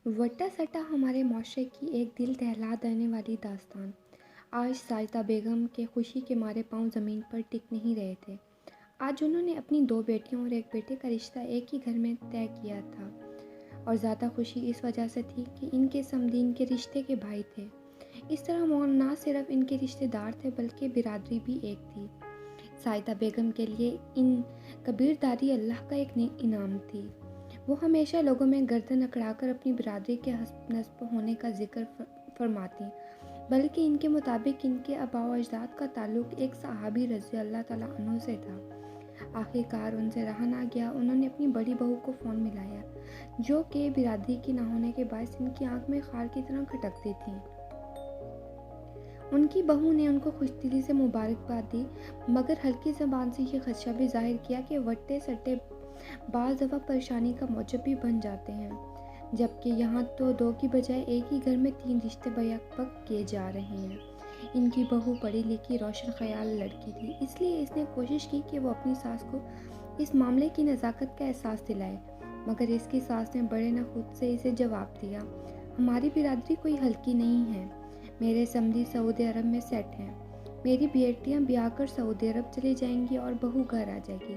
وٹا سٹا ہمارے معاشرے کی ایک دل دہلا دینے والی داستان۔ آج سائدہ بیگم کے خوشی کے مارے پاؤں زمین پر ٹک نہیں رہے تھے۔ آج انہوں نے اپنی 2 بیٹیوں اور ایک بیٹے کا رشتہ ایک ہی گھر میں طے کیا تھا، اور زیادہ خوشی اس وجہ سے تھی کہ ان کے سمدین کے رشتے کے بھائی تھے۔ اس طرح وہ نہ صرف ان کے رشتے دار تھے بلکہ برادری بھی ایک تھی۔ سائدہ بیگم کے لیے ان کبیرداری اللہ کا ایک انعام تھی۔ وہ ہمیشہ لوگوں میں گردن اکڑا کر اپنی برادری کے حسب نسب ہونے کا ذکر فرماتی، بلکہ ان کے مطابق ان کے آباء و اجداد کا تعلق ایک صحابی رضی اللہ تعالیٰ عنہ سے تھا۔ آخر کار ان سے رہا نہ گیا، انہوں نے اپنی بڑی بہو کو فون ملایا، جو کہ برادری کی نہ ہونے کے باعث ان کی آنکھ میں خار کی طرح کھٹکتی تھی۔ ان کی بہو نے ان کو خوش دلی سے مبارکباد دی، مگر ہلکی زبان سے یہ خدشہ بھی ظاہر کیا کہ وٹے سٹے بعض دفعہ پریشانی کا موجب بھی بن جاتے ہیں، جبکہ یہاں تو 2 کی بجائے ایک ہی گھر میں 3 رشتے بیک وقت کیے جا رہے ہیں۔ ان کی بہو پڑھی لکھی روشن خیال لڑکی تھی، اس لیے اس نے کوشش کی کہ وہ اپنی ساس کو اس معاملے کی نزاکت کا احساس دلائے، مگر اس کی ساس نے بڑے نخوت سے اسے جواب دیا، ہماری برادری کوئی ہلکی نہیں ہے، میرے سمدی سعودی عرب میں سیٹ ہیں، میری بیٹیاں بیاہ کر سعودی عرب چلی جائیں گی اور بہو گھر آ جائے گی،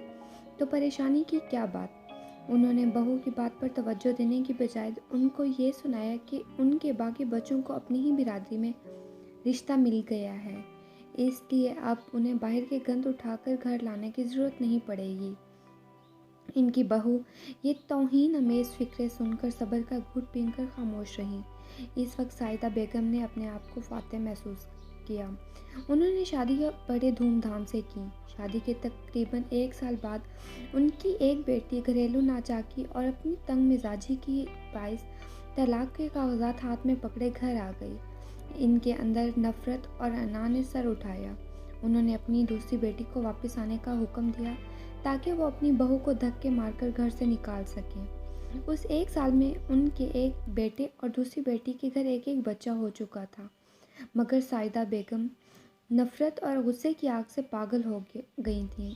تو پریشانی کی کیا بات؟ انہوں نے بہو کی بات پر توجہ دینے کی بجائے ان کو یہ سنایا کہ ان کے باقی بچوں کو اپنی ہی برادری میں رشتہ مل گیا ہے، اس لیے اب انہیں باہر کے گند اٹھا کر گھر لانے کی ضرورت نہیں پڑے گی۔ ان کی بہو یہ توہین امیز فکرے سن کر صبر کا گھٹ پی کر خاموش رہی۔ اس وقت سائدہ بیگم نے اپنے آپ کو فاتح محسوس کیا۔ انہوں نے شادی بڑے دھوم دھام سے کی۔ شادی کے تقریباً 1 سال بعد ان کی ایک بیٹی گھریلو ناچاکی اور اپنی تنگ مزاجی کی باعث طلاق کے کاغذات ہاتھ میں پکڑے گھر آ گئی۔ ان کے اندر نفرت اور انا نے سر اٹھایا۔ انہوں نے اپنی دوسری بیٹی کو واپس آنے کا حکم دیا تاکہ وہ اپنی بہو کو دھکے مار کر گھر سے نکال سکیں۔ اس 1 سال میں ان کے ایک بیٹے اور دوسری بیٹی کے گھر ایک بچہ ہو چکا تھا، مگر سائدہ بیگم نفرت اور غصے کی آگ سے پاگل ہو گئی تھیں۔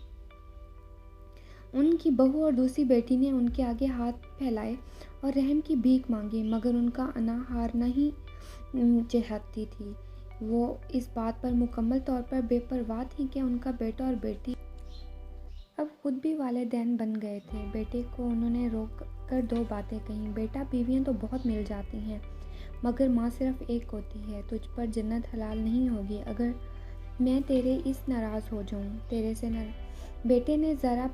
ان کی بہو اور دوسری بیٹی نے ان کے آگے ہاتھ پھیلائے اور رحم کی بھیک مانگی، مگر ان کا انا ہار نہیں چاہتی تھی۔ وہ اس بات پر مکمل طور پر بے پرواہ تھی کہ ان کا بیٹا اور بیٹی اب خود بھی والدین بن گئے تھے۔ بیٹے کو انہوں نے روک کر 2 باتیں کہیں، بیٹا بیویاں تو بہت مل جاتی ہیں، مگر ماں صرف ایک ہوتی ہے، تجھ پر جنت حلال نہیں ہوگی اگر میں تیرے اس ناراض ہو جاؤں، تیرے سے بیٹے نے ذرا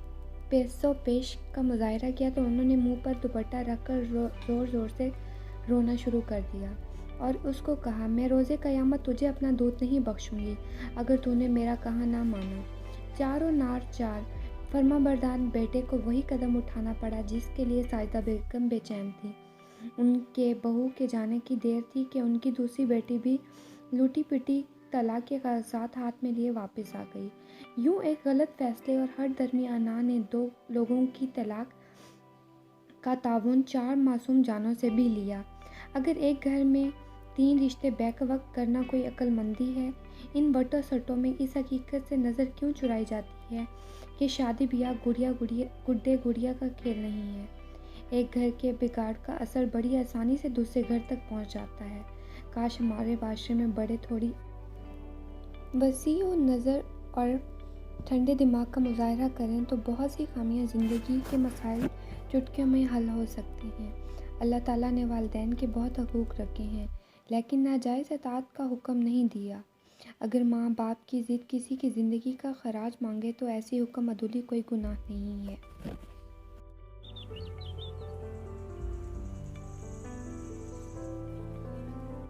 پیش و پیش کا مظاہرہ کیا تو انہوں نے منہ پر دوپٹہ رکھ کر زور زور سے رونا شروع کر دیا اور اس کو کہا، میں روز قیامت تجھے اپنا دودھ نہیں بخشوں گی اگر تو نے میرا کہا نہ مانا۔ چاروں نار چار فرما بردار بیٹے کو وہی قدم اٹھانا پڑا جس کے لیے سائدہ بیگم بے چین تھی۔ ان کے بہو کے جانے کی دیر تھی کہ ان کی دوسری بیٹی بھی لوٹی پٹی طلاق کے کاغذات ہاتھ میں لیے واپس آ گئی۔ یوں ایک غلط فیصلے اور ہٹ درمی انا نے 2 لوگوں کی طلاق کا تعاون 4 معصوم جانوں سے بھی لیا۔ اگر ایک گھر میں 3 رشتے بیک وقت کرنا کوئی عقل مندی ہے، ان وٹوں سٹوں میں اس حقیقت سے نظر کیوں چرائی جاتی ہے کہ شادی بیاہ گڈے گڑیا کا کھیل نہیں ہے۔ ایک گھر کے بگاڑ کا اثر بڑی آسانی سے دوسرے گھر تک پہنچ جاتا ہے۔ کاش ہمارے معاشرے میں بڑے تھوڑی وسیع نظر اور ٹھنڈے دماغ کا مظاہرہ کریں تو بہت سی خامیاں زندگی کے مسائل چٹکیوں میں حل ہو سکتے ہیں۔ اللہ تعالیٰ نے والدین کے بہت حقوق رکھے ہیں، لیکن ناجائز اطاعت کا حکم نہیں دیا۔ اگر ماں باپ کی ضد کسی کی زندگی کا خراج مانگے تو ایسی حکم عدولی کوئی گناہ نہیں ہے۔